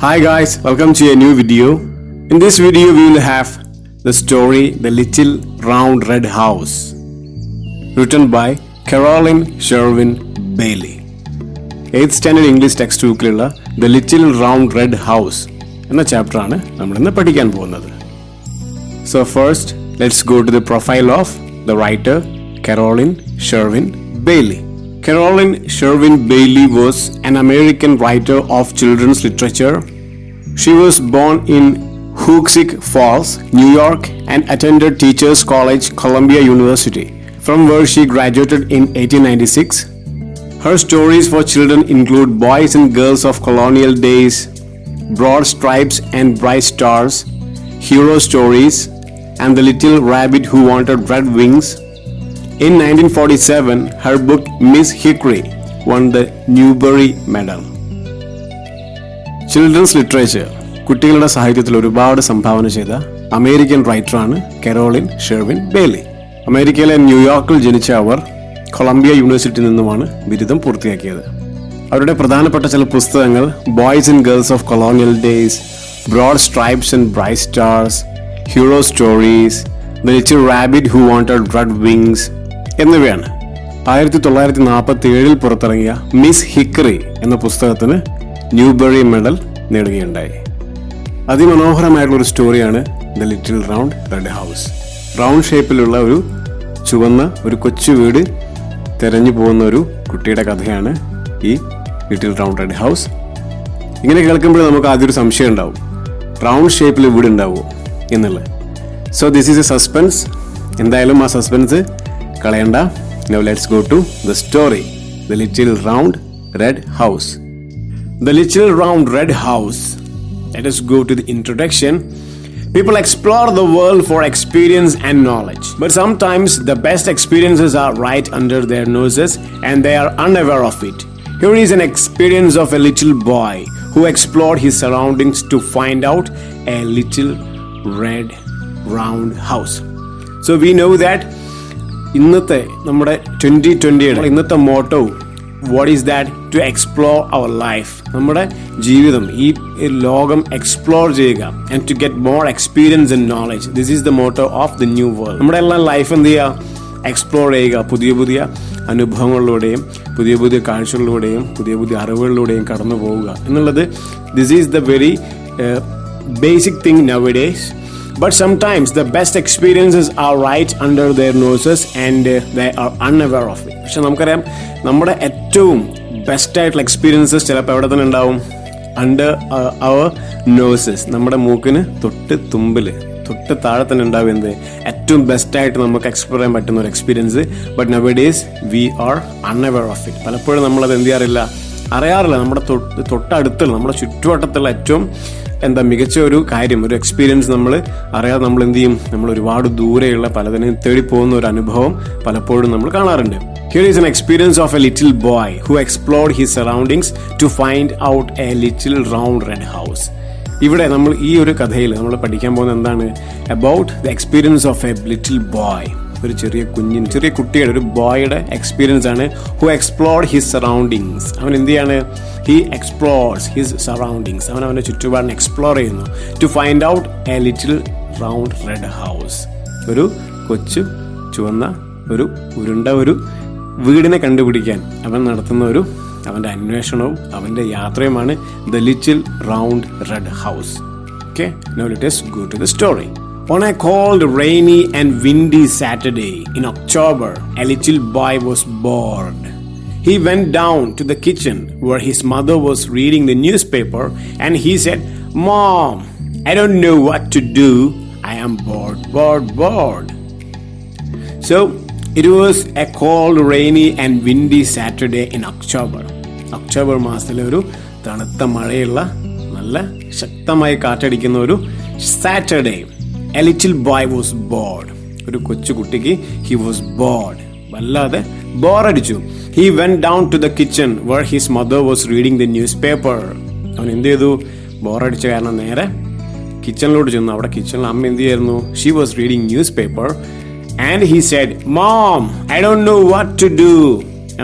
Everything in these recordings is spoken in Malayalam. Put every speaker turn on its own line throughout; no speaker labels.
Hi guys, welcome to a new video. In this video we will have the story The Little Round Red House, written by Caroline Sherwin Bailey. 8th standard English textbookലുള്ള The Little Round Red House എന്ന ചാപ്റ്ററാണ് നമ്മൾ ഇന്ന് പഠിക്കാൻ പോകുന്നത്. So first, let's go to the profile of the writer Caroline Sherwin Bailey. Caroline Sherwin Bailey was an American writer of children's literature. She was born in Hoosick Falls, New York, and attended Teachers College, Columbia University, from where she graduated in 1896. Her stories for children include Boys and Girls of Colonial Days, Broad Stripes and Bright Stars, Hero Stories, and The Little Rabbit Who Wanted Red Wings. In 1947, her book Miss Hickory won the Newbery Medal. Children's literature, കുട്ടികളുടെ സാഹിത്യത്തിൽ ഒരുപാട് സംഭാവന ചെയ്ത അമേരിക്കൻ റൈറ്ററാണ് കരോളിൻ ഷെർവിൻ ബെയ്ലി. അമേരിക്കയിലെ ന്യൂയോർക്കിൽ ജനിച്ച അവർ കൊളംബിയ യൂണിവേഴ്സിറ്റിയിൽ നിന്നുമാണ് ബിരുദം പൂർത്തിയാക്കിയത്. അവരുടെ പ്രധാനപ്പെട്ട ചില പുസ്തകങ്ങൾ boys and girls of colonial days, broad stripes and bright stars, hero stories, the little rabbit who wanted red wings എന്നിവയാണ്. 1947 പുറത്തിറങ്ങിയ മിസ് ഹിക്കറി എന്ന പുസ്തകത്തിന് ന്യൂബറി മെഡൽ നേടുകയുണ്ടായി. അതിമനോഹരമായിട്ടുള്ളൊരു സ്റ്റോറിയാണ് the little round red house. Round ഷേപ്പിലുള്ള ഒരു ചുവന്ന ഒരു കൊച്ചു വീട് തെരഞ്ഞു പോകുന്ന ഒരു കുട്ടിയുടെ കഥയാണ് ഈ ലിറ്റിൽ റൗണ്ട് റെഡ് ഹൗസ്. ഇങ്ങനെ കേൾക്കുമ്പോൾ നമുക്ക് ആദ്യം ഒരു സംശയം ഉണ്ടാവും, റൗണ്ട് ഷേപ്പിൽ വീട് ഉണ്ടാവുമോ എന്നുള്ളത്. So this is A suspense. എന്തായാലും ആ സസ്പെൻസ് കളയണ്ട. Now let's go to the story, The Little Round Red House. The Little Round Red House. Let us go to the introduction. People explore the world for experience and knowledge, but sometimes the best experiences are right under their noses and they are unaware of it. Here is an experience of a little boy who explored his surroundings to find out a little red round house. So we know that ഇന്നത്തെ നമ്മുടെ 2020 ഇന്നത്തെ motto what is that? To explore our life. നമ്മുടെ ജീവിതം, ഈ ലോകം എക്സ്പ്ലോർ ചെയ്യുക and to get more experience and knowledge. This is the motto of the new world. നമ്മുടെ എല്ലാം ലൈഫ് എന്ത് ചെയ്യുക? എക്സ്പ്ലോർ ചെയ്യുക. പുതിയ പുതിയ അനുഭവങ്ങളിലൂടെയും പുതിയ പുതിയ കാഴ്ചകളിലൂടെയും പുതിയ പുതിയ അറിവുകളിലൂടെയും കടന്നു പോവുക എന്നുള്ളത് this is the very basic thing nowadays. But sometimes the best experiences are right under their noses and they are unaware of it. പക്ഷെ നമുക്കറിയാം, നമ്മുടെ ഏറ്റവും ബെസ്റ്റ് ആയിട്ടുള്ള എക്സ്പീരിയൻസസ് ചിലപ്പോൾ എവിടെ തന്നെ ഉണ്ടാവും? Under our noses. നമ്മുടെ മൂക്കിന് തൊട്ട് താഴെ തന്നെ ഉണ്ടാവും എന്ത്? ഏറ്റവും ബെസ്റ്റായിട്ട് നമുക്ക് എക്സ്പ്ലോർ ചെയ്യാൻ പറ്റുന്ന ഒരു experience. But nowadays we are unaware of it. പലപ്പോഴും നമ്മളത് എന്ത് അറിയാറില്ല. നമ്മുടെ തൊട്ടടുത്തുള്ള നമ്മുടെ ചുറ്റുവട്ടത്തുള്ള ഏറ്റവും മികച്ച ഒരു കാര്യം, ഒരു എക്സ്പീരിയൻസ് നമ്മൾ അറിയാതെ നമ്മൾ എന്ത് ചെയ്യും? നമ്മൾ ഒരുപാട് ദൂരെയുള്ള പലതിനെയും തേടി പോകുന്ന ഒരു അനുഭവം പലപ്പോഴും നമ്മൾ കാണാറുണ്ട്. Here is an experience of a little boy who explored his surroundings to find out a little round red house. ഇവിടെ നമ്മൾ ഈ ഒരു കഥയിൽ നമ്മൾ പഠിക്കാൻ പോകുന്നത് എന്താണ്? About the experience of a little boy. ഒരു ചെറിയ കുട്ടിയുടെ, ഒരു ബോയുടെ എക്സ്പീരിയൻസ് ആണ്. Who explored his surroundings. അവൻ എന്ത് ചെയ്യാണ്? He explores his surroundings. അവൻ അവൻ്റെ ചുറ്റുപാടിനെ എക്സ്പ്ലോർ ചെയ്യുന്നു. To find out a little round red house. ഒരു കൊച്ചു ചുവന്ന ഒരു ഉരുണ്ട ഒരു വീടിനെ കണ്ടുപിടിക്കാൻ അവൻ നടത്തുന്ന അവൻ്റെ അന്വേഷണവും അവൻ്റെ യാത്രയുമാണ് the little round red house. Okay, now let us go to the story. On a cold, rainy and windy Saturday in October, a little boy was bored. He went down to the kitchen where his mother was reading the newspaper and he said, "Mom, I don't know what to do. I am bored. So, it was a cold, rainy and windy Saturday in October. October മാസത്തിലെ ഒരു തണുത്ത മഴയുള്ള നല്ല ശക്തമായി കാറ്റടിക്കുന്ന ഒരു Saturday. A little boy was bored. ഒരു കൊച്ചു കുട്ടിക്ക് he was bored. വല്ലാതെ ബോറടിച്ചു. He went down to the kitchen where his mother was reading the newspaper. അവൻ എന്ത് ചെയ്തു? ബോറടിച്ച കാരണം നേരെ കിച്ചണിലോട്ട് ചെന്നു. അവിടെ കിച്ചണിൽ അമ്മ എന്ത് ചെയ്യായിരുന്നു? She was reading newspaper and he said, "Mom, I don't know what to do."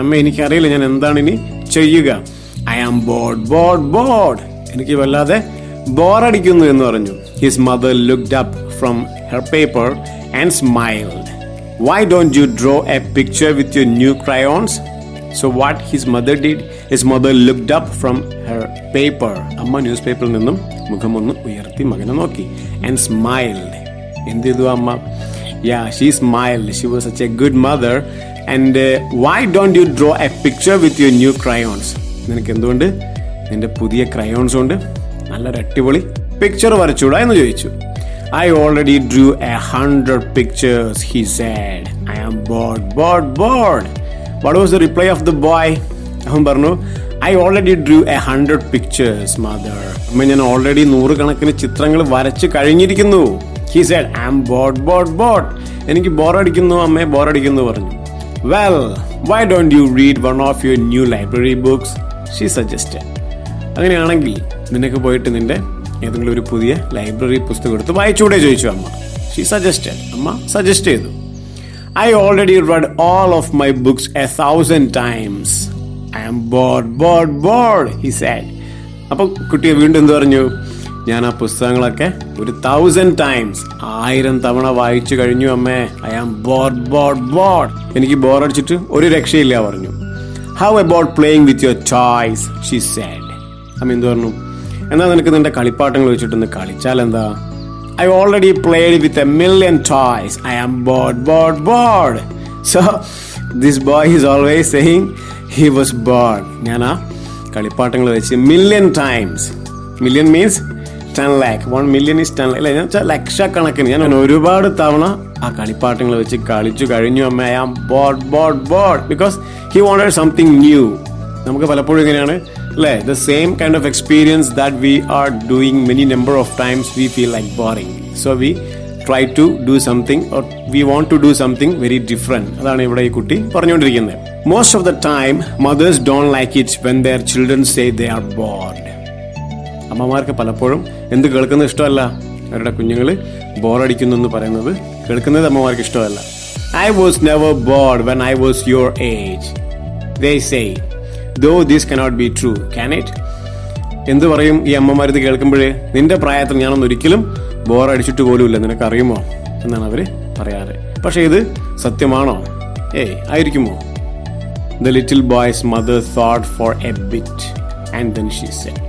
അമ്മ, എനിക്കറിയില്ല ഞാൻ എന്താണ് ഇനി ചെയ്യുക. I am bored. എനിക്ക് വല്ലാതെ ബോറടിക്കുന്നു എന്ന് പറഞ്ഞു. His mother looked up from her paper and smiled. Why don't you draw a picture with your new crayons? So what his mother did, his mother looked up from her paper. അമ്മ ന്യൂസ് പേപ്പറിൽ നിന്നും മുഖമൊന്ന് ഉയർത്തി മകനെ നോക്കി. And smiled. എന്ത് ചെയ്തു അമ്മ? Yeah, she smiled. She was such a good mother. And why don't you draw a picture with your new crayons? നിനക്ക് എന്തുകൊണ്ട് നിന്റെ പുതിയ ക്രയോൺസ് കൊണ്ട് നല്ലൊരു അടിപൊളി പിക്ചർ വരച്ചൂടാ എന്ന് ചോദിച്ചു. I already drew 100 pictures, he said. I am bored. What was the reply of the boy? അവൻ പറഞ്ഞു, I already drew 100 pictures, mother. അമ്മ, ഞാൻ ഓൾറെഡി 100 കണക്കിന് ചിത്രങ്ങൾ വരച്ച് കഴിഞ്ഞിരിക്കുന്നു. He said, I am bored. എനിക്ക് ബോറടിക്കുന്നു അമ്മേ, ബോറടിക്കുന്നു പറഞ്ഞു. Well, why don't you read one of your new library books? She suggested. അങ്ങനെയാണെങ്കിൽ നിനക്ക് പോയിട്ട് നിന്റെ ഏതെങ്കിലും ഒരു പുതിയ ലൈബ്രറി പുസ്തകം എടുത്ത് വായിച്ചൂടെ ചോദിച്ചു അമ്മ. She suggested. അമ്മ സജസ്റ്റ് ചെയ്തു. I already read all of my books 1,000 times. I am bored, he said. അപ്പോൾ കുട്ടിയെ വീണ്ടും എന്ത് പറഞ്ഞു? ഞാൻ ആ പുസ്തകങ്ങളൊക്കെ 1,000 times 1000 തവണ വായിച്ചു കഴിഞ്ഞു അമ്മേ. I am bored. എനിക്ക് ബോറടിച്ചിട്ട് ഒരു രക്ഷയില്ല പറഞ്ഞു. How about playing with your toys? She said. അമ്മ എന്ത് പറഞ്ഞു? എന്നാ നിനക്ക് നിന്റെ കളിപ്പാട്ടങ്ങൾ വെച്ചിട്ടൊന്ന് കളിച്ചാൽ എന്താ? I already played with 1,000,000 toys. I am bored. So this boy is always saying he was bored. ഞാൻ ആ കളിപ്പാട്ടങ്ങൾ വെച്ച് 1,000,000 times. Million means 10 lakh. 1 million is 10 lakh. അല്ലേ? ഞാൻ ലക്ഷക്കണക്കിന് ഞാൻ ഒരുപാട് തവണ ആ കളിപ്പാട്ടങ്ങൾ വെച്ച് കളിച്ചു കഴിഞ്ഞു അമ്മ. I am bored because he wanted something new. നമുക്ക് പലപ്പോഴും ഇങ്ങനെയാണ് അല്ലേ? The same kind of experience that we are doing many number of times, we feel like boring. So we try to do something or we want to do something very different. അതാണ് ഇവിടെ ഈ കുട്ടി പറഞ്ഞുകൊണ്ടിരിക്കുന്നത്. Most of the time, mothers don't like it when their children say they are bored. അമ്മമാർക്ക് പലപ്പോഴും എന്ത് കേൾക്കുന്നത് ഇഷ്ടമല്ല? അവരുടെ കുഞ്ഞുങ്ങൾ ബോറടിക്കുന്നു എന്ന് പറയുന്നത് കേൾക്കുന്നത് അമ്മമാർക്ക് ഇഷ്ടമല്ല. I was never bored when I was your age, they say. Though this cannot be true, can it? എന്ത് പറയും ഈ അമ്മമാരിത് കേൾക്കുമ്പോഴേ? നിന്റെ പ്രായത്തിൽ ഞാനൊന്നും ഒരിക്കലും ബോറടിച്ചിട്ട് പോലുമില്ല, നിനക്കറിയുമോ എന്നാണ് അവർ പറയാറ്. പക്ഷേ ഇത് സത്യമാണോ? ആയിരിക്കുമോ? The little boy's mother thought for a bit and then she said.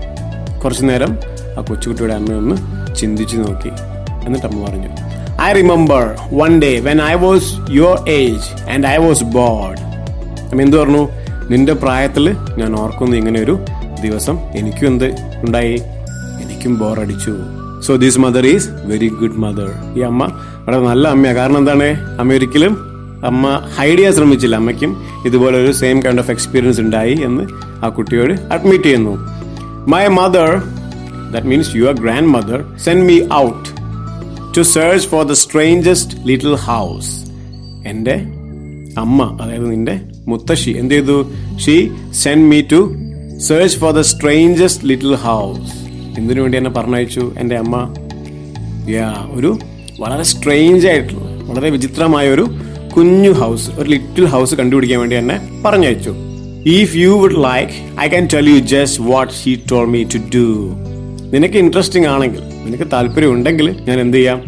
കുറച്ചു നേരം ആ കൊച്ചുകുട്ടിയുടെ അമ്മയൊന്ന് ചിന്തിച്ചു നോക്കി. എന്നിട്ട് അമ്മ പറഞ്ഞു, I remember one day when I was your age and I was bored. അമ്മ എന്ത് പറഞ്ഞു? നിന്റെ പ്രായത്തിൽ ഞാൻ ഓർക്കുന്നു ഇങ്ങനെ ഒരു ദിവസം എനിക്കും എന്ത് ഉണ്ടായി? എനിക്കും ബോറടിച്ചു. So this mother is very good mother. ഈ അമ്മ വളരെ നല്ല അമ്മയാണ്. കാരണം എന്താണ്? അമ്മ ഒരിക്കലും അമ്മ ഹൈഡ് ചെയ്യാൻ ശ്രമിച്ചില്ല. അമ്മയ്ക്കും ഇതുപോലെ ഒരു സെയിം കൈൻഡ് ഓഫ് എക്സ്പീരിയൻസ് ഉണ്ടായി എന്ന് ആ കുട്ടിയോട് അഡ്മിറ്റ് ചെയ്യുന്നു. My mother, that means your grandmother, sent me out to search for the strangest little house. എൻ്റെ അമ്മ, അതായത് നിന്റെ മുത്തശ്ശി എന്ത് ചെയ്തു? She sent me to search for the strangest little house. എന്തിനു വേണ്ടി എന്നെ പറഞ്ഞയച്ചു എൻ്റെ അമ്മ? ഒരു വളരെ സ്ട്രേഞ്ച് ആയിട്ടുള്ള, വളരെ വിചിത്രമായ ഒരു കുഞ്ഞു ഹൗസ്, ഒരു ലിറ്റിൽ ഹൗസ് കണ്ടുപിടിക്കാൻ വേണ്ടി എന്നെ പറഞ്ഞയച്ചു. If you would like, I can tell you just what she told me to do. നിനക്ക് ഇൻട്രസ്റ്റിംഗ് ആണെങ്കിൽ, നിനക്ക് താല്പര്യം ഉണ്ടെങ്കിൽ ഞാൻ എന്ത് ചെയ്യാം?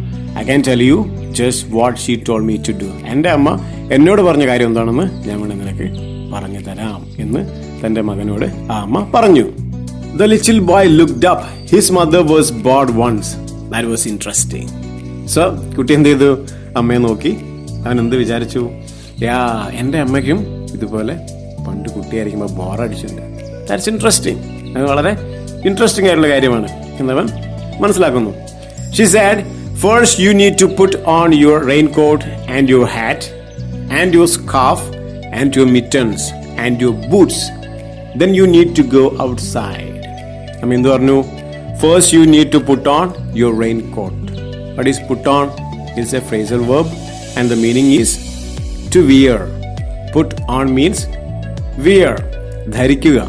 I can tell you just what she told me to do. എൻ്റെ അമ്മ എന്നോട് പറഞ്ഞ കാര്യം എന്താണെന്ന് ഞാൻ വേണമെങ്കിൽ നിനക്ക് പറഞ്ഞു തരാം എന്ന് തൻ്റെ മകനോട് ആ അമ്മ പറഞ്ഞു. The little boy looked up. His mother was bored once. That was interesting. So കുട്ടി എന്ത് ചെയ്തു? അമ്മയെ നോക്കി. അവൻ എന്ത് വിചാരിച്ചു? എൻ്റെ അമ്മയ്ക്കും ഇതുപോലെ പണ്ട് കുട്ടിയായിരിക്കുമ്പോൾ ബോറടിച്ചിട്ടുണ്ട്. That's interesting. അത് വളരെ ഇൻട്രസ്റ്റിംഗ് ആയിട്ടുള്ള കാര്യമാണ് എന്നവൻ മനസ്സിലാക്കുന്നു. She said, first you need to put on your raincoat and your hat and your scarf and your mittens and your boots. Then you need to go outside. എന്ത് പറഞ്ഞു? First you need to put on your raincoat. What is put on? It's a phrasal verb and the meaning is to wear. Put on means wear, ധരിക്കുക.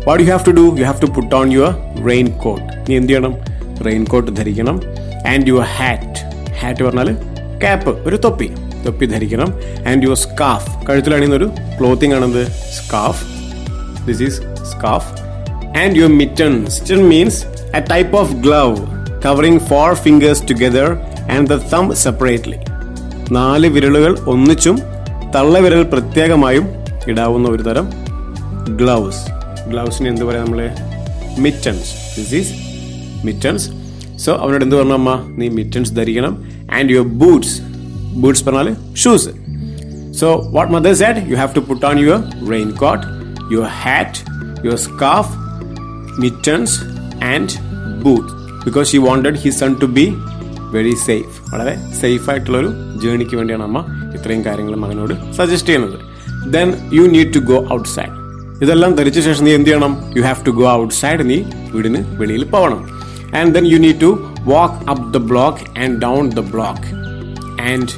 What you have to do? You have to put on your raincoat. നീ എന്ത് ചെയ്യണം? റെയിൻകോട്ട് ധരിക്കണം. And your hat. Hat പറഞ്ഞാൽ ക്യാപ്പ്, ഒരു തൊപ്പി ധരിക്കണം. And your scarf. കഴുത്തിലണിയുന്ന ഒരു ക്ലോത്തിങ് ആണെന്ത്? Scarf. This is scarf. and your mittens. Mitten means a type of glove covering 4 fingers together and the thumb separately. 4 വിരലുകൾ ഒന്നിച്ചും തള്ളവിരൽ പ്രത്യേകമായും ഇടാവുന്ന ഒരു തരം ഗ്ലൗസ്. ഗ്ലൗസിന് എന്ത് പറയാം നമ്മള്? Mittens. This is mittens. So അവനോട് എന്ത് പറഞ്ഞു അമ്മ? നീ മിറ്റൻസ് ധരിക്കണം. And your boots. ബൂട്ട്സ് പറഞ്ഞാൽ shoes. So what mother said, you have to put on your raincoat, your hat, your scarf, mittens and boots. Because she wanted his son to be very safe. വളരെ സേഫ് ആയിട്ടുള്ളൊരു ജേണിക്ക് വേണ്ടിയാണ് അമ്മ ഇത്രയും കാര്യങ്ങൾ മകനോട് സജസ്റ്റ് ചെയ്യുന്നത്. Then you need to go outside. ഇതെല്ലാം ധരിച്ച ശേഷം നീ എന്ത് ചെയ്യണം? You have to go outside. നീ വീടിന് വെളിയിൽ പോകണം. And then you need to walk up the block and down the block and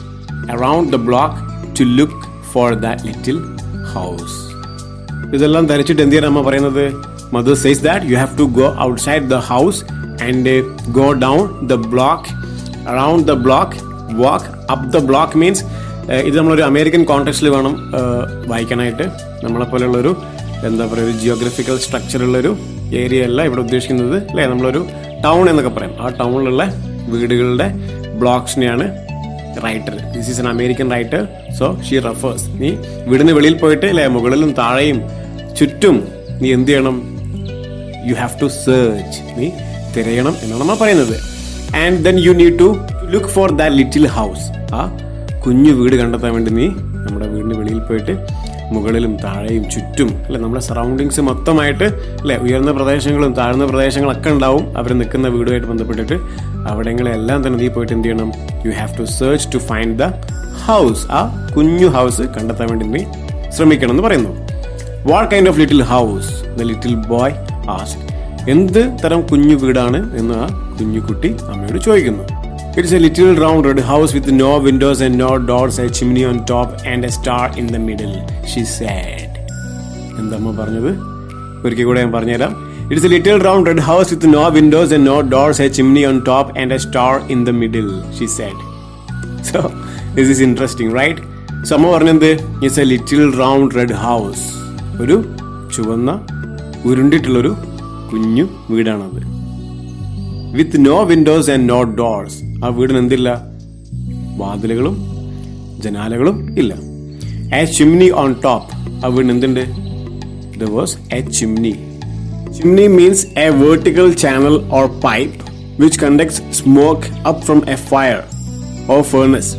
around the block to look for that little house. ഇതെല്ലാം ധരിച്ചിട്ട് എന്ത് ചെയ്യണം അമ്മ പറയുന്നത്? Mother says that you have to go outside the house and go down the block, around the block, walk up the block. Means ഇത് നമ്മളൊരു അമേരിക്കൻ കോണ്ടെക്സ്റ്റിൽ വേണം വായിക്കാനായിട്ട്. നമ്മളെപ്പോലെയുള്ളൊരു എന്താ പറയുക, ഒരു ജിയോഗ്രഫിക്കൽ സ്ട്രക്ചറുള്ളൊരു ഏരിയ അല്ല ഇവിടെ ഉദ്ദേശിക്കുന്നത്, അല്ലേ? നമ്മളൊരു ടൗൺ എന്നൊക്കെ പറയും. ആ ടൗണിലുള്ള വീടുകളുടെ ബ്ലോക്സിനെയാണ് writer. This is an American writer. So she refers. നീ വീടിന് വെളിയിൽ പോയിട്ട്, അല്ലേ, മുകളിലും താഴെയും ചുറ്റും നീ എന്ത് ചെയ്യണം? You have to search. നീ തിരയണം എന്നാണ് നമ്മൾ പറയുന്നത്. And then you need to look for that little house. ആ കുഞ്ഞു വീട് കണ്ടെത്താൻ വേണ്ടി നീ നമ്മുടെ വീടിന് വെളിയിൽ പോയിട്ട് മുകളിലും താഴെയും ചുറ്റും, അല്ലെ, നമ്മുടെ സറൗണ്ടിങ്സ് മൊത്തമായിട്ട്, അല്ലെ, ഉയർന്ന പ്രദേശങ്ങളും താഴ്ന്ന പ്രദേശങ്ങളൊക്കെ ഉണ്ടാവും അവർ നിൽക്കുന്ന വീടുമായിട്ട് ബന്ധപ്പെട്ടിട്ട്. അവിടങ്ങളെല്ലാം തന്നെ നീ പോയിട്ട് എന്ത് ചെയ്യണം? You have to search to find the house. ആ കുഞ്ഞു ഹൗസ് കണ്ടെത്താൻ വേണ്ടി നീ ശ്രമിക്കണം എന്ന് പറയുന്നു. What kind of little house the little boy asked. എന്ത് തരം കുഞ്ഞു വീടാണ് എന്ന് ആ കുഞ്ഞു കുട്ടി അമ്മയോട് ചോദിക്കുന്നു. It's a little round red house with no windows and no doors, a chimney on top and a star in the middle, she said. എന്തമ്മ പറഞ്ഞത്? ഒരിക്കൽ കൂടെ ഞാൻ പറഞ്ഞുതരാം. It's a little round red house with no windows and no doors, a chimney on top and a star in the middle, she said. So, this is interesting, right? So, അമ്മ പറഞ്ഞത് it's a little round red house. ഒരു ചുവന്ന ഉരുണ്ടിട്ടുള്ളൊരു കുഞ്ഞു വീടാണത്. With no windows and no doors. ആ വീടിന് എന്തില്ല? വാതിലുകളും ജനാലകളും ഇല്ല. A chimney on top. ആ വീടിന് എന്തുണ്ട്? There was a chimney. Chimney means a vertical channel or pipe which conducts smoke up from a fire or furnace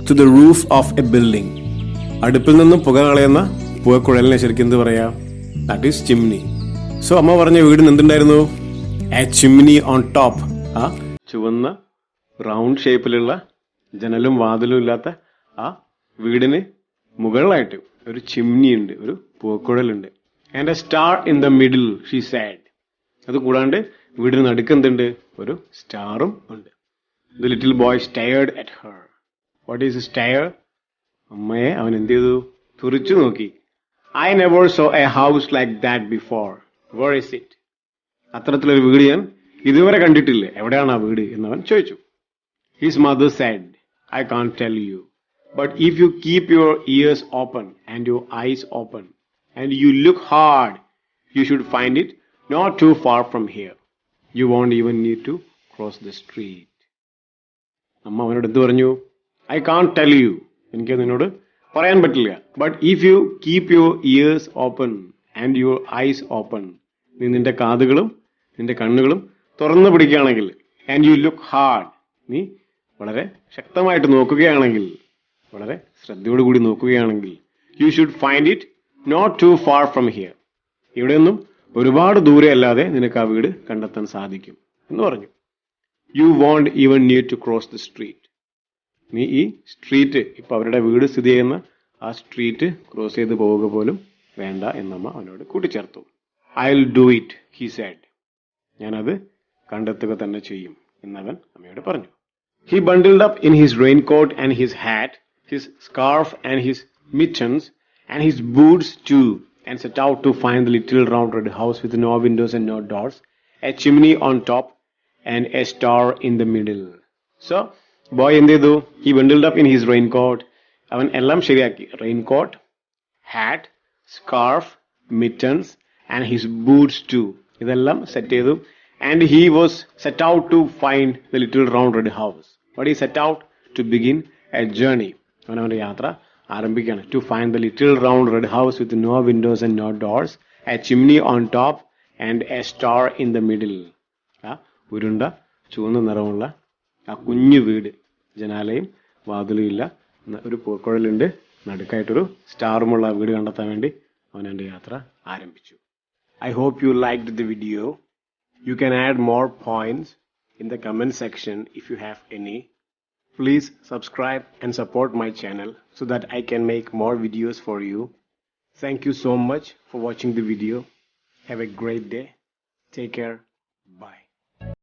to the roof of a building. അടുപ്പിൽ നിന്നും പുക കളയുന്ന പുകക്കുഴലിനെ ശരിക്കും എന്ത് പറയാ? That is chimney. സോ അമ്മ പറഞ്ഞ വീടിന് എന്തുണ്ടായിരുന്നു? A chimney on top. ആ ചുവന്ന റൗണ്ട് ഷേപ്പിലുള്ള ജനലും വാതിലും ഇല്ലാത്ത ആ വീടിന് മുകളിലായിട്ട് ഒരു ചിമ്നി ഉണ്ട്, ഒരു പുകക്കുഴലുണ്ട്. And a star in the middle, she said. അത് കൂടാണ്ട് വീടിന് നടുക്ക് എന്തുണ്ട്? ഒരു സ്റ്റാറും ഉണ്ട്. The little boy stared at her. What is stare? അമ്മയെ അവൻ എന്ത് ചെയ്തു? തുറിച്ചു നോക്കി. I never saw a house like that before. Where is it? അത്തരത്തിലൊരു വീട് ഞാൻ ഇതുവരെ കണ്ടിട്ടില്ല. എവിടെയാണ് ആ വീട് എന്നവൻ ചോദിച്ചു. His mother said, I can't tell you, but if you keep your ears open and your eyes open and you look hard, you should find it not too far from here. You won't even need to cross the street. അമ്മ അവനോട് എന്ത് പറഞ്ഞു? I can't tell you. എനിക്ക് നിന്നോട് പറയാൻ പറ്റില്ല. But if you keep your ears open and your eyes open, നീ നിന്റെ കാതുകളും നിന്റെ കണ്ണുകളും തുറന്നു പിടിക്കുകയാണെങ്കിൽ, ആൻഡ് യു ലുക്ക് ഹാർഡ്, നീ വളരെ ശക്തമായിട്ട് നോക്കുകയാണെങ്കിൽ, വളരെ ശ്രദ്ധയോടുകൂടി നോക്കുകയാണെങ്കിൽ, you should find it not too far from here. ഇവിടെയൊന്നും ഒരുപാട് ദൂരെ അല്ലാതെ നിനക്ക് ആ വീട് കണ്ടെത്താൻ സാധിക്കും എന്ന് പറഞ്ഞു. You won't even need to cross the street. നീ ഈ സ്ട്രീറ്റ്, ഇപ്പൊ അവരുടെ വീട് സ്ഥിതി ചെയ്യുന്ന ആ സ്ട്രീറ്റ് ക്രോസ് ചെയ്ത് പോവുക പോലും വേണ്ട എന്നമ്മ അവനോട് കൂട്ടിച്ചേർത്തു. I will do it, he said. ഞാനത് കണ്ടെത്തുക തന്നെ ചെയ്യും എന്നവൻ അമ്മയോട് പറഞ്ഞു. He bundled up in his raincoat and his hat, his scarf and his mittens and his boots too, and set out to find the little round red house with no windows and no doors, a chimney on top and a star in the middle. So, boy എന്ത് ചെയ്തു? He bundled up in his raincoat. അവൻ എല്ലാം ശരിയാക്കി. Raincoat, hat, scarf, mittens and his boots too. ഇതെല്ലാം സെറ്റ് ചെയ്തു. And he was set out to find the little round red house. But he set out to begin a journey. അവനവൻ്റെ യാത്ര ആരംഭിക്കുകയാണ്. To find the little round red house with no windows and no doors, a chimney on top and a star in the middle. ആ ഉരുണ്ട ചുവന്ന നിറമുള്ള ആ കുഞ്ഞു വീട്, ജനാലയും വാതിലും ഇല്ല, ഒരു പൂക്കുഴലുണ്ട്, നടുക്കായിട്ടൊരു സ്റ്റാറുമുള്ള വീട് കണ്ടെത്താൻ വേണ്ടി അവൻ എൻ്റെ യാത്ര ആരംഭിച്ചു. I hope you liked the video. You can add more points in the comment section if you have any. Please subscribe and support my channel so that I can make more videos for you. Thank you so much for watching the video. Have a great day. Take care. Bye.